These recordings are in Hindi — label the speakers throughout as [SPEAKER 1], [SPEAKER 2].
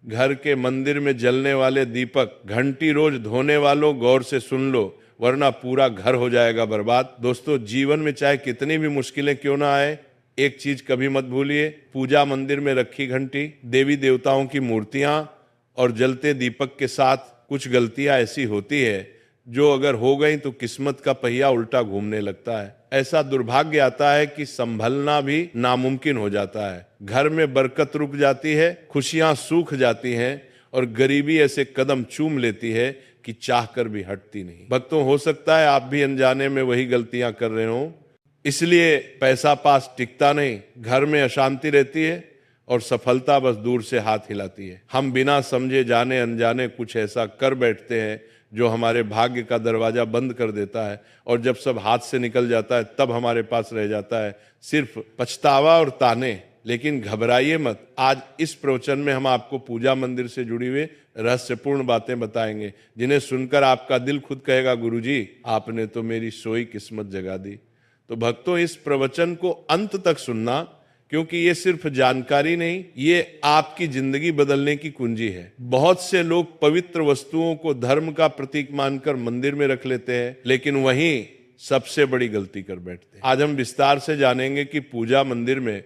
[SPEAKER 1] घर के मंदिर में जलने वाले दीपक, घंटी रोज धोने वालों गौर से सुन लो, वरना पूरा घर हो जाएगा बर्बाद। दोस्तों, जीवन में चाहे कितनी भी मुश्किलें क्यों ना आए, एक चीज कभी मत भूलिए, पूजा मंदिर में रखी घंटी, देवी देवताओं की मूर्तियां और जलते दीपक के साथ कुछ गलतियां ऐसी होती है जो अगर हो गई तो किस्मत का पहिया उल्टा घूमने लगता है। ऐसा दुर्भाग्य आता है कि संभलना भी नामुमकिन हो जाता है। घर में बरकत रुक जाती है, खुशियां सूख जाती हैं और गरीबी ऐसे कदम चूम लेती है कि चाहकर भी हटती नहीं। भक्तों, हो सकता है आप भी अनजाने में वही गलतियां कर रहे हो, इसलिए पैसा पास टिकता नहीं, घर में अशांति रहती है और सफलता बस दूर से हाथ हिलाती है। हम बिना समझे जाने अनजाने कुछ ऐसा कर बैठते हैं जो हमारे भाग्य का दरवाजा बंद कर देता है, और जब सब हाथ से निकल जाता है तब हमारे पास रह जाता है सिर्फ पछतावा और ताने। लेकिन घबराइए मत, आज इस प्रवचन में हम आपको पूजा मंदिर से जुड़ी हुई रहस्यपूर्ण बातें बताएंगे, जिन्हें सुनकर आपका दिल खुद कहेगा, गुरुजी आपने तो मेरी सोई किस्मत जगा दी। तो भक्तों, इस प्रवचन को अंत तक सुनना, क्योंकि ये सिर्फ जानकारी नहीं, ये आपकी जिंदगी बदलने की कुंजी है। बहुत से लोग पवित्र वस्तुओं को धर्म का प्रतीक मानकर मंदिर में रख लेते हैं, लेकिन वहीं सबसे बड़ी गलती कर बैठते हैं। आज हम विस्तार से जानेंगे कि पूजा मंदिर में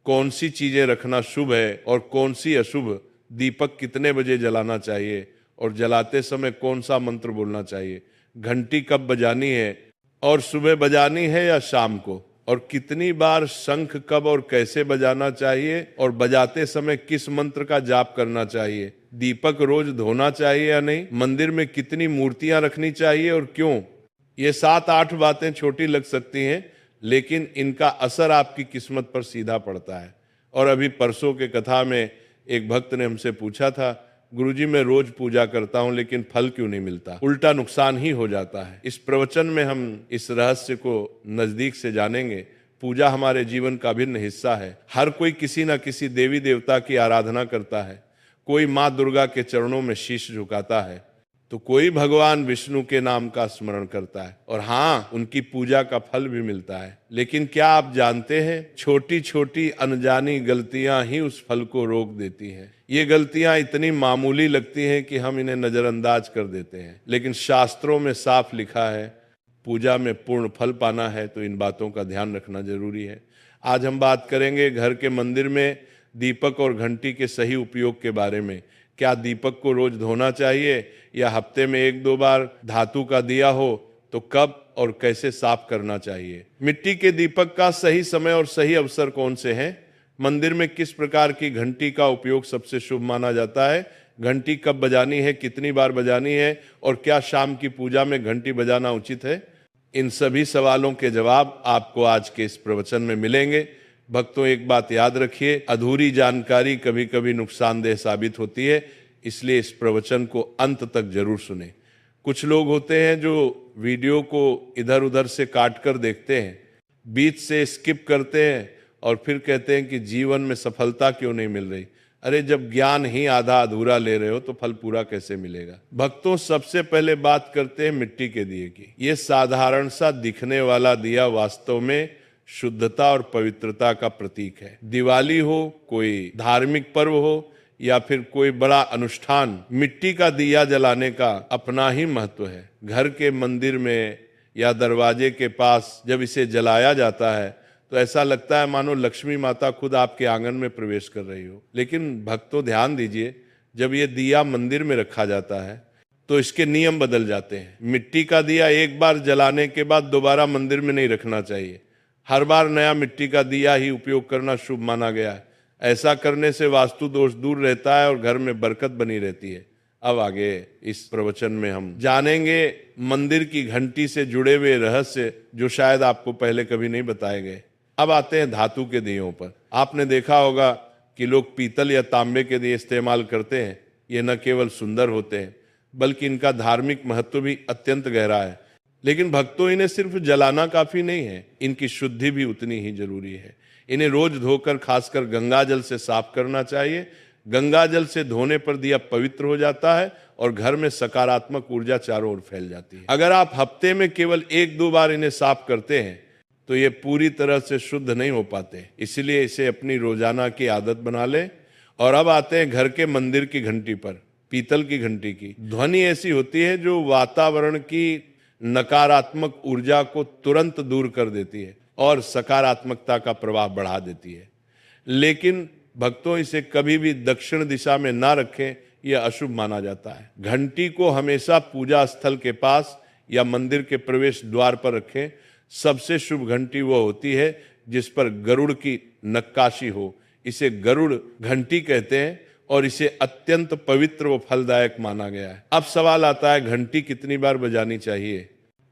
[SPEAKER 1] कौन सी चीजें रखना शुभ है और कौन सी अशुभ, दीपक कितने बजे जलाना चाहिए और जलाते समय कौन सा मंत्र बोलना चाहिए, घंटी कब बजानी है और सुबह बजानी है या शाम को, और कितनी बार शंख कब और कैसे बजाना चाहिए और बजाते समय किस मंत्र का जाप करना चाहिए, दीपक रोज धोना चाहिए या नहीं, मंदिर में कितनी मूर्तियां रखनी चाहिए और क्यों। ये 7-8 बातें छोटी लग सकती हैं, लेकिन इनका असर आपकी किस्मत पर सीधा पड़ता है। और अभी परसों के कथा में एक भक्त ने हमसे पूछा था, गुरुजी मैं रोज पूजा करता हूं लेकिन फल क्यों नहीं मिलता, उल्टा नुकसान ही हो जाता है। इस प्रवचन में हम इस रहस्य को नजदीक से जानेंगे। पूजा हमारे जीवन का अभिन्न हिस्सा है। हर कोई किसी न किसी देवी देवता की आराधना करता है। कोई माँ दुर्गा के चरणों में शीश झुकाता है, तो कोई भगवान विष्णु के नाम का स्मरण करता है, और हाँ, उनकी पूजा का फल भी मिलता है। लेकिन क्या आप जानते हैं, छोटी छोटी अनजानी गलतियां ही उस फल को रोक देती हैं। ये गलतियां इतनी मामूली लगती हैं कि हम इन्हें नजरअंदाज कर देते हैं, लेकिन शास्त्रों में साफ लिखा है, पूजा में पूर्ण फल पाना है तो इन बातों का ध्यान रखना जरूरी है। आज हम बात करेंगे घर के मंदिर में दीपक और घंटी के सही उपयोग के बारे में। क्या दीपक को रोज धोना चाहिए या हफ्ते में 1-2 बार, धातु का दिया हो तो कब और कैसे साफ करना चाहिए, मिट्टी के दीपक का सही समय और सही अवसर कौन से हैं, मंदिर में किस प्रकार की घंटी का उपयोग सबसे शुभ माना जाता है, घंटी कब बजानी है, कितनी बार बजानी है, और क्या शाम की पूजा में घंटी बजाना उचित है। इन सभी सवालों के जवाब आपको आज के इस प्रवचन में मिलेंगे। भक्तों, एक बात याद रखिए, अधूरी जानकारी कभी कभी नुकसानदेह साबित होती है, इसलिए इस प्रवचन को अंत तक जरूर सुने। कुछ लोग होते हैं जो वीडियो को इधर उधर से काट कर देखते हैं, बीच से स्किप करते हैं और फिर कहते हैं कि जीवन में सफलता क्यों नहीं मिल रही। अरे, जब ज्ञान ही आधा अधूरा ले रहे हो तो फल पूरा कैसे मिलेगा। भक्तों, सबसे पहले बात करते हैं मिट्टी के दिए की। ये साधारण सा दिखने वाला दिया वास्तव में शुद्धता और पवित्रता का प्रतीक है। दिवाली हो, कोई धार्मिक पर्व हो या फिर कोई बड़ा अनुष्ठान, मिट्टी का दिया जलाने का अपना ही महत्व है। घर के मंदिर में या दरवाजे के पास जब इसे जलाया जाता है तो ऐसा लगता है मानो लक्ष्मी माता खुद आपके आंगन में प्रवेश कर रही हो। लेकिन भक्तों, ध्यान दीजिए, जब ये दिया मंदिर में रखा जाता है तो इसके नियम बदल जाते हैं। मिट्टी का दिया एक बार जलाने के बाद दोबारा मंदिर में नहीं रखना चाहिए। हर बार नया मिट्टी का दिया ही उपयोग करना शुभ माना गया है। ऐसा करने से वास्तु दोष दूर रहता है और घर में बरकत बनी रहती है। अब आगे इस प्रवचन में हम जानेंगे मंदिर की घंटी से जुड़े हुए रहस्य जो शायद आपको पहले कभी नहीं बताए गए। अब आते हैं धातु के दियों पर। आपने देखा होगा कि लोग पीतल या तांबे के दिए इस्तेमाल करते हैं। ये न केवल सुंदर होते हैं बल्कि इनका धार्मिक महत्व भी अत्यंत गहरा है। लेकिन भक्तों, इन्हें सिर्फ जलाना काफी नहीं है, इनकी शुद्धि भी उतनी ही जरूरी है। इन्हें रोज धोकर खासकर गंगा जल से साफ करना चाहिए। गंगा जल से धोने पर दिया पवित्र हो जाता है और घर में सकारात्मक ऊर्जा चारों ओर फैल जाती है। अगर आप हफ्ते में केवल 1-2 बार इन्हें साफ करते हैं तो ये पूरी तरह से शुद्ध नहीं हो पाते। इसलिए इसे अपनी रोजाना की आदत बना लें और अब आते हैं घर के मंदिर की घंटी पर। पीतल की घंटी की ध्वनि ऐसी होती है जो वातावरण की नकारात्मक ऊर्जा को तुरंत दूर कर देती है और सकारात्मकता का प्रवाह बढ़ा देती है। लेकिन भक्तों, इसे कभी भी दक्षिण दिशा में ना रखें, यह अशुभ माना जाता है। घंटी को हमेशा पूजा स्थल के पास या मंदिर के प्रवेश द्वार पर रखें। सबसे शुभ घंटी वो होती है जिस पर गरुड़ की नक्काशी हो। इसे गरुड़ घंटी कहते हैं और इसे अत्यंत पवित्र व फलदायक माना गया है। अब सवाल आता है, घंटी कितनी बार बजानी चाहिए?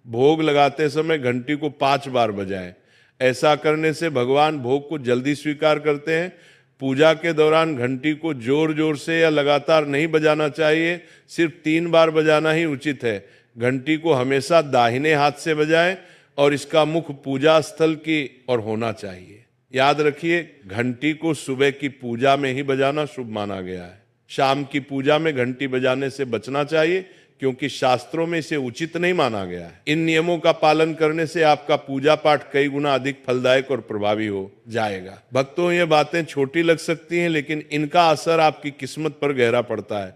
[SPEAKER 1] भोग लगाते समय घंटी को 5 बार बजाएं। ऐसा करने से भगवान भोग को जल्दी स्वीकार करते हैं। पूजा के दौरान घंटी को जोर जोर से या लगातार नहीं बजाना चाहिए, सिर्फ 3 बार बजाना ही उचित है। घंटी को हमेशा दाहिने हाथ से बजाएं और इसका मुख पूजा स्थल की ओर होना चाहिए। याद रखिए, घंटी को सुबह की पूजा में ही बजाना शुभ माना गया है। शाम की पूजा में घंटी बजाने से बचना चाहिए, क्योंकि शास्त्रों में इसे उचित नहीं माना गया है। इन नियमों का पालन करने से आपका पूजा पाठ कई गुना अधिक फलदायक और प्रभावी हो जाएगा। भक्तों, ये बातें छोटी लग सकती हैं, लेकिन इनका असर आपकी किस्मत पर गहरा पड़ता है।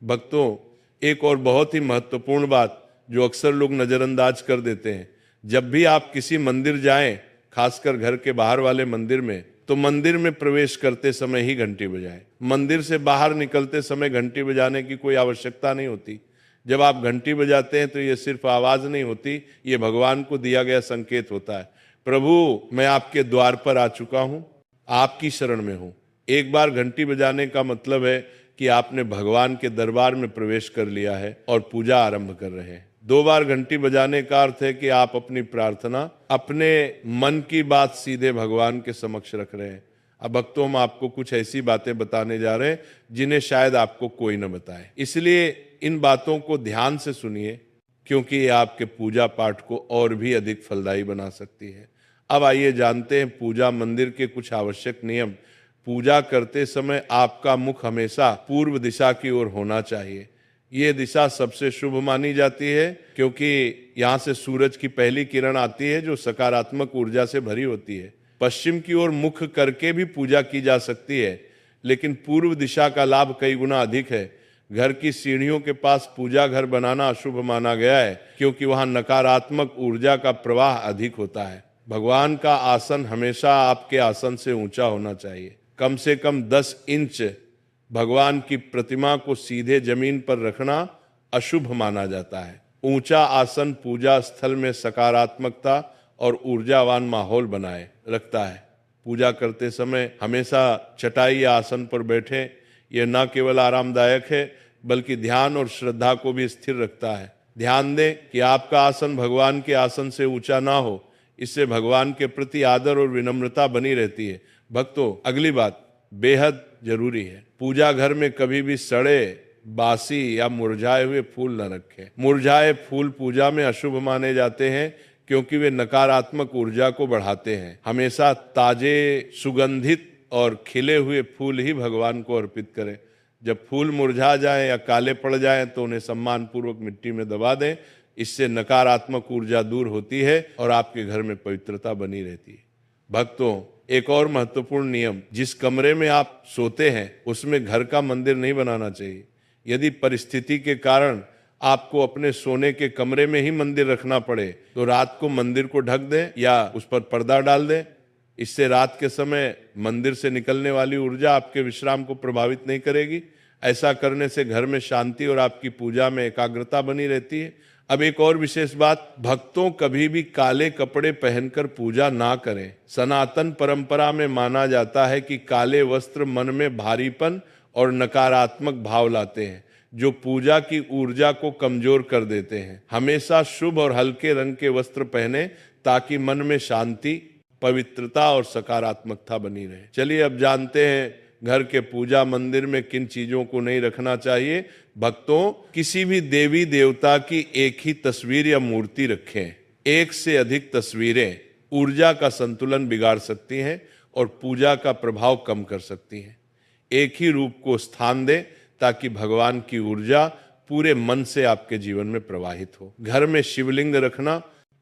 [SPEAKER 1] भक्तों, एक और बहुत ही महत्वपूर्ण बात जो अक्सर लोग नजरअंदाज कर देते हैं, जब भी आप किसी मंदिर जाएं, खासकर घर के बाहर वाले मंदिर में, तो मंदिर में प्रवेश करते समय ही घंटी बजाएं। मंदिर से बाहर निकलते समय घंटी बजाने की कोई आवश्यकता नहीं होती। जब आप घंटी बजाते हैं तो ये सिर्फ आवाज नहीं होती, ये भगवान को दिया गया संकेत होता है। प्रभु, मैं आपके द्वार पर आ चुका हूं, आपकी शरण में हूं। एक बार घंटी बजाने का मतलब है कि आपने भगवान के दरबार में प्रवेश कर लिया है और पूजा आरंभ कर रहे हैं। 2 बार घंटी बजाने का अर्थ है कि आप अपनी प्रार्थना, अपने मन की बात सीधे भगवान के समक्ष रख रहे हैं। अब भक्तों, हम आपको कुछ ऐसी बातें बताने जा रहे हैं जिन्हें शायद आपको कोई न बताए, इसलिए इन बातों को ध्यान से सुनिए, क्योंकि ये आपके पूजा पाठ को और भी अधिक फलदायी बना सकती है। अब आइए जानते हैं पूजा मंदिर के कुछ आवश्यक नियम। पूजा करते समय आपका मुख हमेशा पूर्व दिशा की ओर होना चाहिए। ये दिशा सबसे शुभ मानी जाती है, क्योंकि यहाँ से सूरज की पहली किरण आती है जो सकारात्मक ऊर्जा से भरी होती है। पश्चिम की ओर मुख करके भी पूजा की जा सकती है, लेकिन पूर्व दिशा का लाभ कई गुना अधिक है। घर की सीढ़ियों के पास पूजा घर बनाना अशुभ माना गया है, क्योंकि वहां नकारात्मक ऊर्जा का प्रवाह अधिक होता है। भगवान का आसन हमेशा आपके आसन से ऊंचा होना चाहिए। कम से कम 10 इंच भगवान की प्रतिमा को सीधे जमीन पर रखना अशुभ माना जाता है। ऊंचा आसन पूजा स्थल में सकारात्मकता और ऊर्जावान माहौल बनाए रखता है। पूजा करते समय हमेशा चटाई या आसन पर बैठें। यह न केवल आरामदायक है, बल्कि ध्यान और श्रद्धा को भी स्थिर रखता है। ध्यान दें कि आपका आसन भगवान के आसन से ऊंचा ना हो, इससे भगवान के प्रति आदर और विनम्रता बनी रहती है। भक्तों, अगली बात बेहद जरूरी है। पूजा घर में कभी भी सड़े, बासी या मुरझाए हुए फूल न रखें। मुरझाए फूल पूजा में अशुभ माने जाते हैं, क्योंकि वे नकारात्मक ऊर्जा को बढ़ाते हैं। हमेशा ताजे, सुगंधित और खिले हुए फूल ही भगवान को अर्पित करें। जब फूल मुरझा जाएं या काले पड़ जाएं तो उन्हें सम्मान पूर्वक मिट्टी में दबा दें। इससे नकारात्मक ऊर्जा दूर होती है और आपके घर में पवित्रता बनी रहती है। भक्तों, एक और महत्वपूर्ण नियम, जिस कमरे में आप सोते हैं उसमें घर का मंदिर नहीं बनाना चाहिए। यदि परिस्थिति के कारण आपको अपने सोने के कमरे में ही मंदिर रखना पड़े, तो रात को मंदिर को ढक दें या उस पर पर्दा डाल दें। इससे रात के समय मंदिर से निकलने वाली ऊर्जा आपके विश्राम को प्रभावित नहीं करेगी। ऐसा करने से घर में शांति और आपकी पूजा में एकाग्रता बनी रहती है। अब एक और विशेष बात, भक्तों कभी भी काले कपड़े पहनकर पूजा ना करें। सनातन परंपरा में माना जाता है कि काले वस्त्र मन में भारीपन और नकारात्मक भाव लाते हैं, जो पूजा की ऊर्जा को कमजोर कर देते हैं। हमेशा शुभ और हल्के रंग के वस्त्र पहने, ताकि मन में शांति, पवित्रता और सकारात्मकता बनी रहे। चलिए अब जानते हैं घर के पूजा मंदिर में किन चीजों को नहीं रखना चाहिए। भक्तों, किसी भी देवी देवता की एक ही तस्वीर या मूर्ति रखें। एक से अधिक तस्वीरें ऊर्जा का संतुलन बिगाड़ सकती हैं और पूजा का प्रभाव कम कर सकती हैं। एक ही रूप को स्थान दें, ताकि भगवान की ऊर्जा पूरे मन से आपके जीवन में प्रवाहित हो। घर में शिवलिंग रखना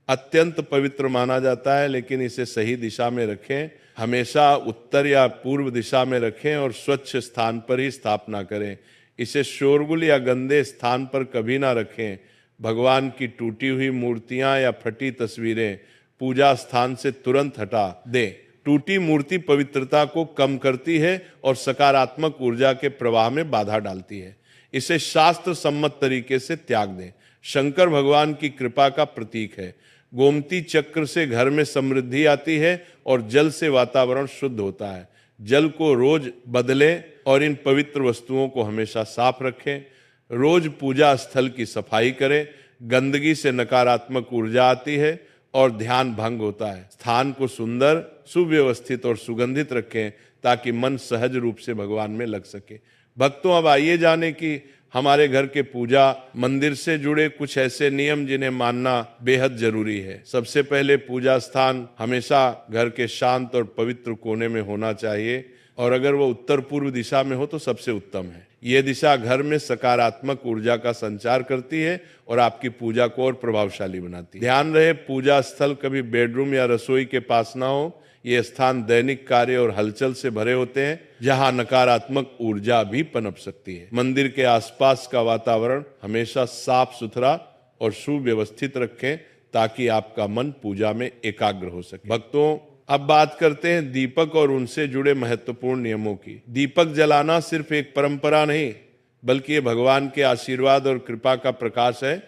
[SPEAKER 1] अत्यंत पवित्र माना जाता है, लेकिन इसे सही दिशा में रखें। हमेशा उत्तर या पूर्व दिशा में रखें और स्वच्छ स्थान पर ही स्थापना करें। इसे शोरगुल या गंदे स्थान पर कभी ना रखें। भगवान की टूटी हुई मूर्तियां या फटी तस्वीरें पूजा स्थान से तुरंत हटा दें। टूटी मूर्ति पवित्रता को कम करती है और सकारात्मक ऊर्जा के प्रवाह में बाधा डालती है। इसे शास्त्र सम्मत तरीके से त्याग दें। शंकर भगवान की कृपा का प्रतीक है। गोमती चक्र से घर में समृद्धि आती है और जल से वातावरण शुद्ध होता है। जल को रोज बदलें और इन पवित्र वस्तुओं को हमेशा साफ रखें। रोज पूजा स्थल की सफाई करें। गंदगी से नकारात्मक ऊर्जा आती है और ध्यान भंग होता है। स्थान को सुंदर, सुव्यवस्थित और सुगंधित रखें ताकि मन सहज रूप से भगवान में लग सके। भक्तों, अब आइए जाने कि हमारे घर के पूजा मंदिर से जुड़े कुछ ऐसे नियम जिन्हें मानना बेहद जरूरी है। सबसे पहले, पूजा स्थान हमेशा घर के शांत और पवित्र कोने में होना चाहिए और अगर वो उत्तर पूर्व दिशा में हो तो सबसे उत्तम है। ये दिशा घर में सकारात्मक ऊर्जा का संचार करती है और आपकी पूजा को और प्रभावशाली बनाती है। ध्यान रहे, पूजा स्थल कभी बेडरूम या रसोई के पास ना हो। ये स्थान दैनिक कार्य और हलचल से भरे होते हैं, जहां नकारात्मक ऊर्जा भी पनप सकती है। मंदिर के आसपास का वातावरण हमेशा साफ सुथरा और सुव्यवस्थित रखें ताकि आपका मन पूजा में एकाग्र हो सके। भक्तों, अब बात करते हैं दीपक और उनसे जुड़े महत्वपूर्ण नियमों की। दीपक जलाना सिर्फ एक परंपरा नहीं, बल्कि ये भगवान के आशीर्वाद और कृपा का प्रकाश है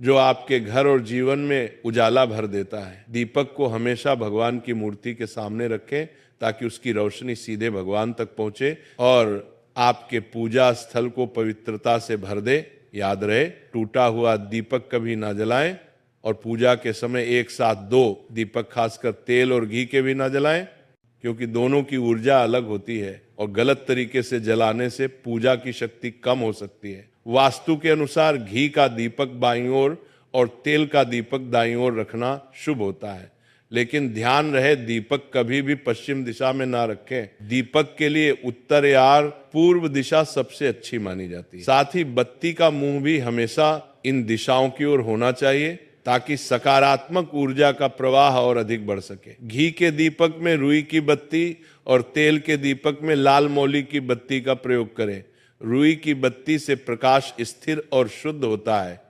[SPEAKER 1] जो आपके घर और जीवन में उजाला भर देता है। दीपक को हमेशा भगवान की मूर्ति के सामने रखें ताकि उसकी रोशनी सीधे भगवान तक पहुंचे और आपके पूजा स्थल को पवित्रता से भर दे। याद रहे, टूटा हुआ दीपक कभी ना जलाएं और पूजा के समय एक साथ 2 दीपक, खासकर तेल और घी के भी ना जलाएं, क्योंकि दोनों की ऊर्जा अलग होती है और गलत तरीके से जलाने से पूजा की शक्ति कम हो सकती है। वास्तु के अनुसार घी का दीपक बाईं ओर और तेल का दीपक दाईं ओर रखना शुभ होता है, लेकिन ध्यान रहे दीपक कभी भी पश्चिम दिशा में ना रखें। दीपक के लिए उत्तर या पूर्व दिशा सबसे अच्छी मानी जाती है। साथ ही बत्ती का मुंह भी हमेशा इन दिशाओं की ओर होना चाहिए ताकि सकारात्मक ऊर्जा का प्रवाह और अधिक बढ़ सके। घी के दीपक में रुई की बत्ती और तेल के दीपक में लाल मौली की बत्ती का प्रयोग करें। रुई की बत्ती से प्रकाश स्थिर और शुद्ध होता है,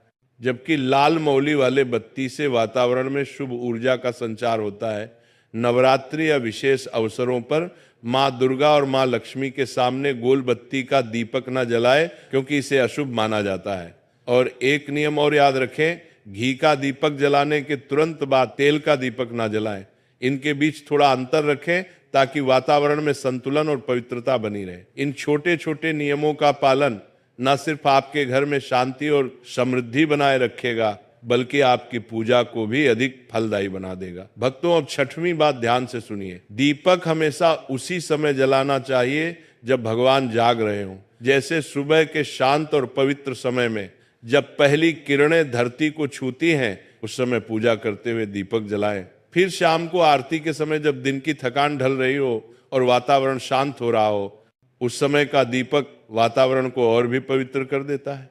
[SPEAKER 1] जबकि लाल मौली वाले बत्ती से वातावरण में शुभ ऊर्जा का संचार होता है। नवरात्रि या विशेष अवसरों पर माँ दुर्गा और माँ लक्ष्मी के सामने गोल बत्ती का दीपक न जलाए, क्योंकि इसे अशुभ माना जाता है। और एक नियम और याद रखें, घी का दीपक जलाने के तुरंत बाद तेल का दीपक ना जलाएं। इनके बीच थोड़ा अंतर रखें ताकि वातावरण में संतुलन और पवित्रता बनी रहे। इन छोटे छोटे नियमों का पालन न सिर्फ आपके घर में शांति और समृद्धि बनाए रखेगा, बल्कि आपकी पूजा को भी अधिक फलदायी बना देगा। भक्तों, अब 6वीं बात ध्यान से सुनिए। दीपक हमेशा उसी समय जलाना चाहिए जब भगवान जाग रहे हों, जैसे सुबह के शांत और पवित्र समय में जब पहली किरणें धरती को छूती हैं, उस समय पूजा करते हुए दीपक जलाएं। फिर शाम को आरती के समय जब दिन की थकान ढल रही हो और वातावरण शांत हो रहा हो, उस समय का दीपक वातावरण को और भी पवित्र कर देता है।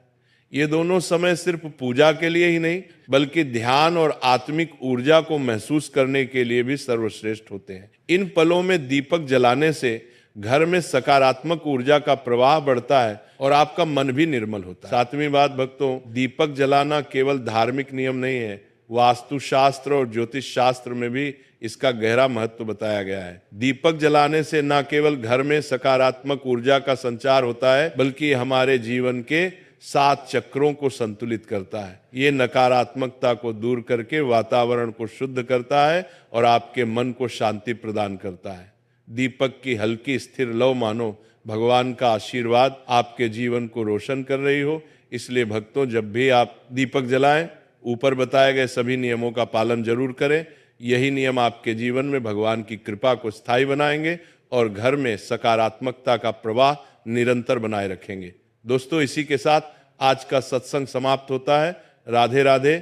[SPEAKER 1] ये दोनों समय सिर्फ पूजा के लिए ही नहीं, बल्कि ध्यान और आत्मिक ऊर्जा को महसूस करने के लिए भी सर्वश्रेष्ठ होते हैं। इन पलों में दीपक जलाने से घर में सकारात्मक ऊर्जा का प्रवाह बढ़ता है और आपका मन भी निर्मल होता है। 7वीं बात भक्तों, दीपक जलाना केवल धार्मिक नियम नहीं है, वास्तुशास्त्र और ज्योतिष शास्त्र में भी इसका गहरा महत्व बताया गया है। दीपक जलाने से न केवल घर में सकारात्मक ऊर्जा का संचार होता है, बल्कि हमारे जीवन के 7 चक्रों को संतुलित करता है। ये नकारात्मकता को दूर करके वातावरण को शुद्ध करता है और आपके मन को शांति प्रदान करता है। दीपक की हल्की स्थिर लौ मानो भगवान का आशीर्वाद आपके जीवन को रोशन कर रही हो। इसलिए भक्तों, जब भी आप दीपक जलाएं, ऊपर बताए गए सभी नियमों का पालन जरूर करें। यही नियम आपके जीवन में भगवान की कृपा को स्थायी बनाएंगे और घर में सकारात्मकता का प्रवाह निरंतर बनाए रखेंगे। दोस्तों, इसी के साथ आज का सत्संग समाप्त होता है। राधे राधे।